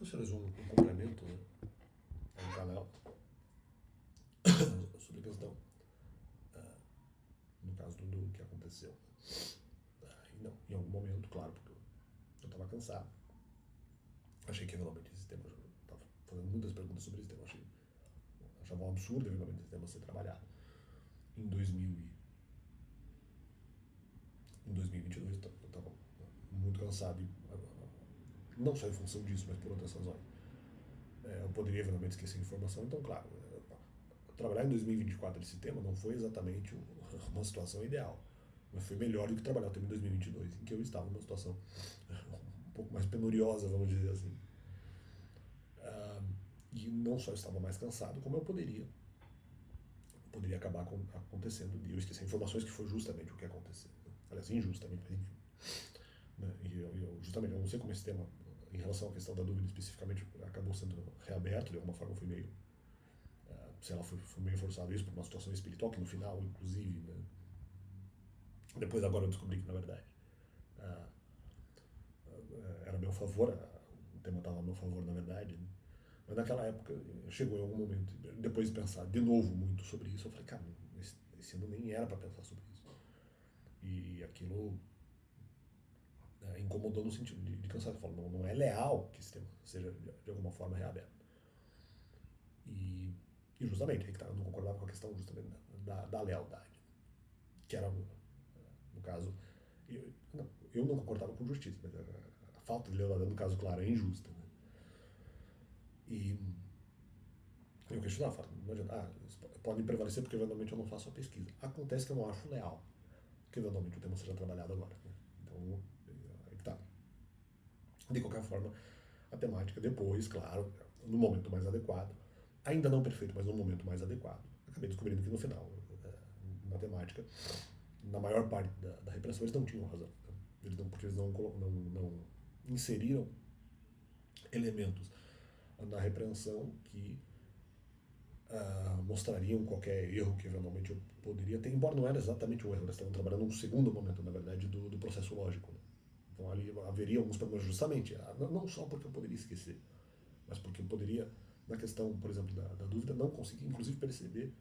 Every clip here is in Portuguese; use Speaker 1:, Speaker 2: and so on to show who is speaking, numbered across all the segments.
Speaker 1: senhores um complemento, né, no canal sobre a questão, no caso do que aconteceu. Não, em algum momento, claro, porque eu estava cansado. Achei que eventualmente esse tema, eu estava fazendo muitas perguntas sobre esse tema, achava um absurdo eventualmente esse tema ser trabalhado. Em 2022 eu estava muito cansado, não só em função disso, mas por outras razões. Eu poderia eventualmente esquecer informação, então, claro, trabalhar em 2024 esse tema não foi exatamente uma situação ideal, mas foi melhor do que trabalhar o tema em 2022, em que eu estava numa situação um pouco mais penuriosa, vamos dizer assim. E não só eu estava mais cansado, como eu poderia acabar acontecendo de eu esquecer informações, que foi justamente o que aconteceu. Aliás, injustamente, mas enfim. E justamente, eu não sei como esse tema, em relação à questão da dúvida especificamente, acabou sendo reaberto, de alguma forma foi meio, sei lá, foi meio forçado isso por uma situação espiritual, que no final, inclusive, né, depois agora eu descobri que, na verdade, era a meu favor, o tema estava a meu favor, na verdade, né? Mas naquela época, chegou em algum momento, depois de pensar de novo muito sobre isso, eu falei, cara, esse ano nem era para pensar sobre isso. E aquilo incomodou no sentido de cansaço. Eu falo, não é leal que esse tema seja de alguma forma reaberto. E justamente, aí que tá, eu não concordava com a questão justamente da lealdade, que era, no caso, eu não concordava com justiça, mas a falta de lealdade, no caso, claro, é injusta. Né? E eu questionava, não adianta, pode prevalecer porque eventualmente eu não faço a pesquisa. Acontece que eu não acho leal que eventualmente o tema seja trabalhado agora. Né? Então, aí que tá. De qualquer forma, a temática depois, claro, no momento mais adequado, ainda não perfeito, mas no momento mais adequado, acabei descobrindo que no final, na temática, na maior parte da repressão, eles não tinham razão. Né? Porque eles não inseriram elementos na repreensão que mostrariam qualquer erro que eventualmente eu poderia ter, embora não era exatamente um erro, eles estavam trabalhando num segundo momento, na verdade, do processo lógico. Né? Então ali haveria alguns problemas justamente, não só porque eu poderia esquecer, mas porque eu poderia, na questão, por exemplo, da dúvida, não conseguir, inclusive, perceber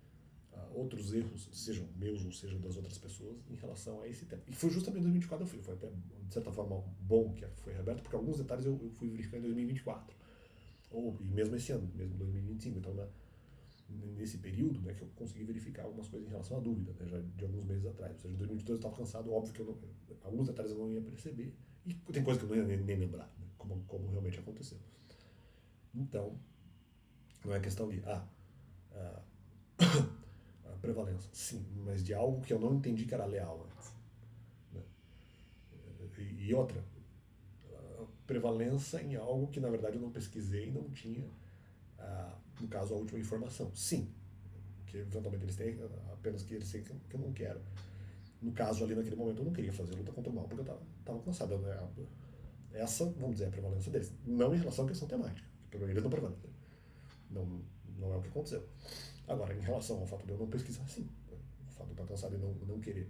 Speaker 1: outros erros, sejam meus ou sejam das outras pessoas, em relação a esse tema. E foi justamente em 2024 eu fui, foi até, de certa forma, bom que foi reaberto, porque alguns detalhes eu fui verificar em 2024, e mesmo esse ano, mesmo 2025, então nesse período, né, que eu consegui verificar algumas coisas em relação à dúvida, né, já de alguns meses atrás. Ou seja, em 2022 eu estava cansado, óbvio que alguns detalhes eu não ia perceber, e tem coisas que eu não ia nem lembrar, né, como realmente aconteceu. Então, não é questão de, a prevalência, sim, mas de algo que eu não entendi que era leal antes. Né? E outra, prevalência em algo que na verdade eu não pesquisei e não tinha, no caso, a última informação. Sim, que eventualmente eles têm, apenas que eles têm que eu não quero. No caso, ali naquele momento, eu não queria fazer luta contra o mal, porque eu estava cansado. Né? Essa, vamos dizer, é a prevalência deles. Não em relação à questão temática, porque eles não prevalecem. Não é o que aconteceu. Agora, em relação ao fato de eu não pesquisar, sim. O fato de eu estar cansado e não querer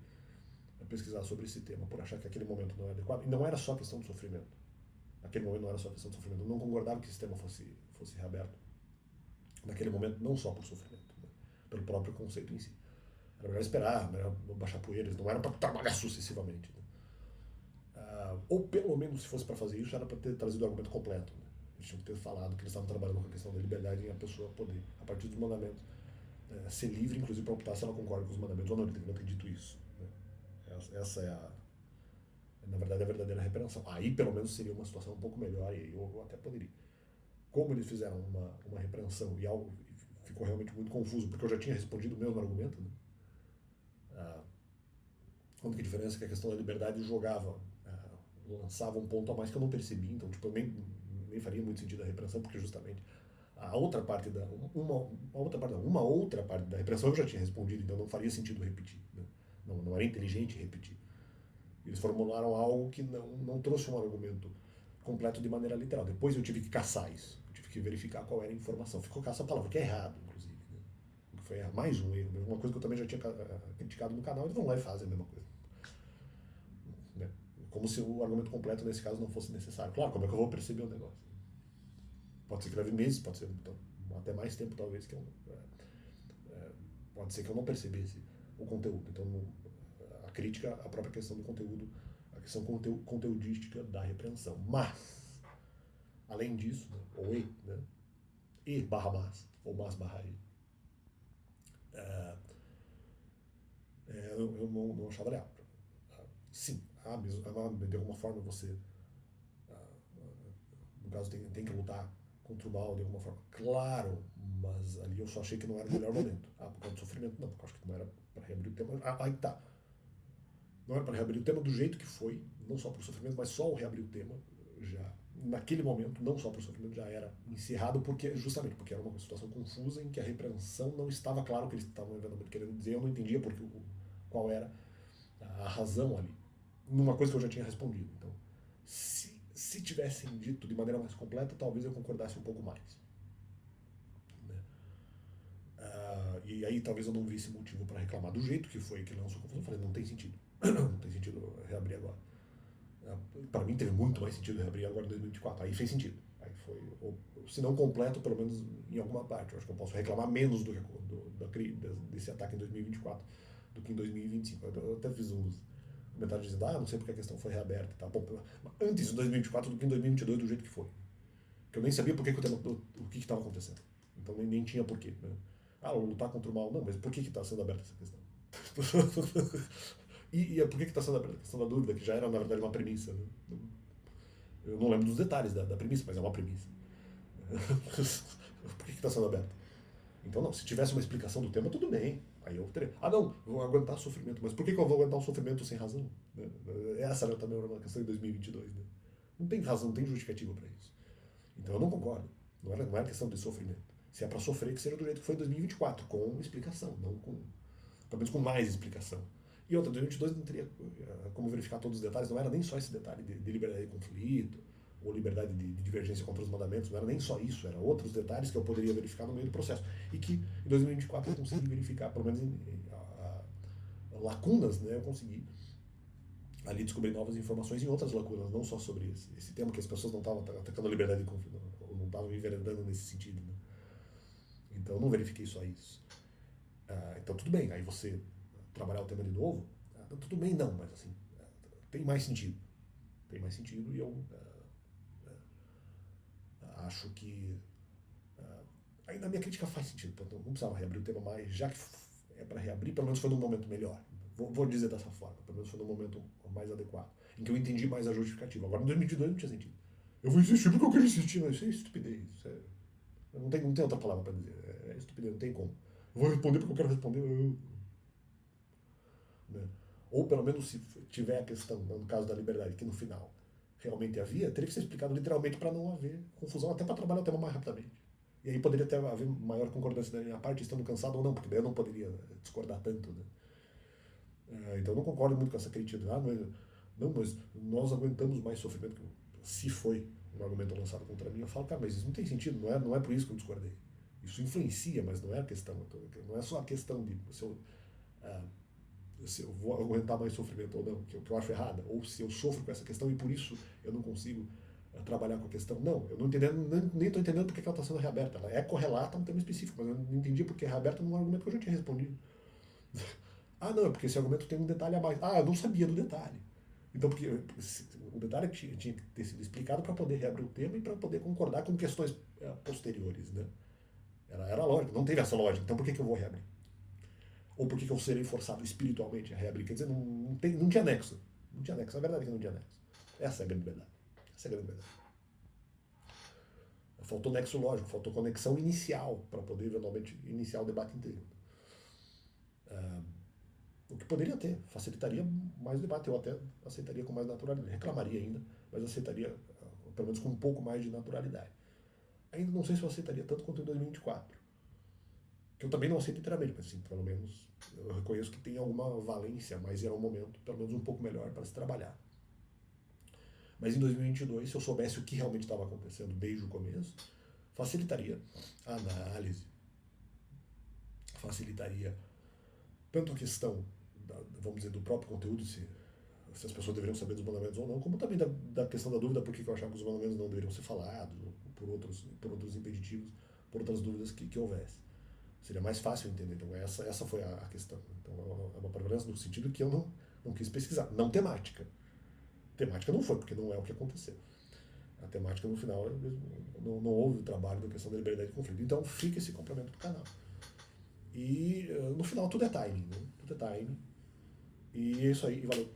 Speaker 1: pesquisar sobre esse tema por achar que aquele momento não é adequado. E não era só questão de sofrimento. Naquele momento não era só questão de sofrimento. Eu não concordava que esse tema fosse reaberto. Naquele momento, não só por sofrimento, né? Pelo próprio conceito em si. Era melhor esperar, melhor baixar poeiras, não era para trabalhar sucessivamente. Né? Ou pelo menos, se fosse para fazer isso, era para ter trazido o argumento completo. Né? Eles tinham que ter falado que eles estavam trabalhando com a questão da liberdade e a pessoa poder, a partir dos mandamentos, ser livre, inclusive, para optar se ela concorda com os mandamentos ou não. Ele deveria ter dito isso. Né? Essa é na verdade, a verdadeira repreensão. Aí, pelo menos, seria uma situação um pouco melhor e eu até poderia. Como eles fizeram uma repreensão e algo ficou realmente muito confuso, porque eu já tinha respondido o mesmo argumento, né? A única diferença é que a questão da liberdade jogava, lançava um ponto a mais que eu não percebi, então tipo, eu nem faria muito sentido a repreensão, porque justamente a outra parte uma outra parte da repreensão eu já tinha respondido, então não faria sentido repetir. Né? Não era inteligente repetir. Eles formularam algo que não trouxe um argumento completo de maneira literal. Depois eu tive que caçar isso, eu tive que verificar qual era a informação. Ficou caça a palavra, que é errado, inclusive. Né? Foi mais um erro, uma coisa que eu também já tinha criticado no canal, eles vão lá e fazem a mesma coisa. Né? Como se o argumento completo nesse caso não fosse necessário. Claro, como é que eu vou perceber o negócio? Pode ser que leve meses, pode ser então, até mais tempo talvez que eu, pode ser que eu não percebesse o conteúdo. Então a crítica à própria questão do conteúdo, a questão conteudística da repreensão. Mas além disso, né, ou né, e barra mas, ou mas barra e, eu não achava leal. Sim, de alguma forma você, no caso, tem que lutar contra o mal de alguma forma. Claro, mas ali eu só achei que não era o melhor momento. Por causa do sofrimento, não, eu acho que não era para reabrir o tema. Aí tá. Não era para reabrir o tema do jeito que foi, não só para o sofrimento, mas só o reabrir o tema já naquele momento, não só para o sofrimento, já era encerrado, justamente porque era uma situação confusa em que a repreensão não estava claro o que eles estavam eventualmente querendo dizer, eu não entendia qual era a razão ali, numa coisa que eu já tinha respondido. Então, se tivessem dito de maneira mais completa, talvez eu concordasse um pouco mais. Né? E aí talvez eu não visse motivo para reclamar. Do jeito que foi que lançou a confusão, eu falei, não tem sentido. Não tem sentido reabrir agora. Para mim teve muito mais sentido reabrir agora em 2024. Aí fez sentido. Aí foi, se não completo, pelo menos em alguma parte. Eu acho que eu posso reclamar menos desse ataque em 2024 do que em 2025. Eu até fiz uns comentários dizendo, não sei porque a questão foi reaberta e tal. Bom, antes de 2024 do que em 2022, do jeito que foi. Que eu nem sabia por que o que estava acontecendo. Então nem tinha porquê. Né? Lutar contra o mal. Não, mas por que está sendo aberta essa questão? E por que está sendo aberta a questão da dúvida, que já era, na verdade, uma premissa? Né? Eu não lembro dos detalhes da premissa, mas é uma premissa. Por que está sendo aberta? Então, não, se tivesse uma explicação do tema, tudo bem. Aí eu teria. Não, vou aguentar sofrimento. Mas por que eu vou aguentar um sofrimento sem razão? Essa era também uma questão de 2022. Né? Não tem razão, não tem justificativa para isso. Então eu não concordo. Não era questão de sofrimento. Se é para sofrer, que seja do jeito que foi em 2024, com explicação, não com. Pelo menos com mais explicação. E outra, 2022 não teria como verificar todos os detalhes, não era nem só esse detalhe de liberdade de conflito, ou liberdade de divergência contra os mandamentos, não era nem só isso, eram outros detalhes que eu poderia verificar no meio do processo. E que em 2024 eu consegui verificar, pelo menos lacunas, né, eu consegui ali descobrir novas informações em outras lacunas, não só sobre esse tema, que as pessoas não estavam atacando a liberdade de conflito, ou não estavam enveredando nesse sentido. Né? Então eu não verifiquei só isso. Então tudo bem, aí você trabalhar o tema de novo, tudo bem não, mas assim, tem mais sentido. Tem mais sentido e eu acho que ainda a minha crítica faz sentido, não precisava reabrir o tema mais, já que é para reabrir, pelo menos foi num momento melhor. Vou dizer dessa forma, pelo menos foi num momento mais adequado, em que eu entendi mais a justificativa. Agora, em 2022 não tinha sentido. Eu vou insistir porque eu quero insistir, mas isso é estupidez. Não tem outra palavra para dizer. É estupidez, não tem como. Eu vou responder porque eu quero responder. Né? Ou pelo menos se tiver a questão, no caso da liberdade, que no final realmente havia, teria que ser explicado literalmente para não haver confusão, até para trabalhar o tema mais rapidamente. E aí poderia até haver maior concordância da minha parte, estando cansado ou não, porque daí eu não poderia discordar tanto. Né? Então eu não concordo muito com essa crítica. Mas nós aguentamos mais sofrimento, se foi um argumento lançado contra mim. Eu falo, cara, mas isso não tem sentido, não é por isso que eu discordei. Isso influencia, mas não é a questão. Não é só a questão de se eu vou aguentar mais sofrimento ou não, que eu acho errada, ou se eu sofro com essa questão e por isso eu não consigo trabalhar com a questão. Não, eu não nem estou entendendo porque ela está sendo reaberta. Ela é correlata a um tema específico, mas eu não entendi porque é reaberta num argumento que eu já tinha respondido. Não, é porque esse argumento tem um detalhe a mais. Eu não sabia do detalhe. Então, porque o detalhe tinha que ter sido explicado para poder reabrir o tema e para poder concordar com questões posteriores. Né? Era lógico, não teve essa lógica, então por que eu vou reabrir? Ou por que eu serei forçado espiritualmente a reabrir? Quer dizer, não tinha nexo. Não tinha nexo. A verdade é que não tinha nexo. Essa é a grande verdade. Essa é a grande verdade. Faltou nexo lógico, faltou conexão inicial para poder eventualmente iniciar o debate inteiro. O que poderia ter, facilitaria mais o debate. Eu até aceitaria com mais naturalidade. Reclamaria ainda, mas aceitaria, pelo menos com um pouco mais de naturalidade. Ainda não sei se eu aceitaria tanto quanto em 2024. Que eu também não aceito inteiramente, mas sim, pelo menos eu reconheço que tem alguma valência, mas era um momento, pelo menos um pouco melhor para se trabalhar. Mas em 2022, se eu soubesse o que realmente estava acontecendo desde o começo, facilitaria a análise, facilitaria tanto a questão, vamos dizer, do próprio conteúdo, se se as pessoas deveriam saber dos mandamentos ou não, como também da questão da dúvida por que eu achava que os mandamentos não deveriam ser falados, ou por outros impeditivos, por outras dúvidas que houvesse. Seria mais fácil entender. Então, essa foi a questão. Então, é uma prevalência no sentido que eu não quis pesquisar. Não temática. Temática não foi, porque não é o que aconteceu. A temática, no final, não houve o trabalho da questão da liberdade de conflito. Então, fica esse complemento do canal. E, no final, tudo é timing, né? Tudo é timing. E é isso aí, e valeu.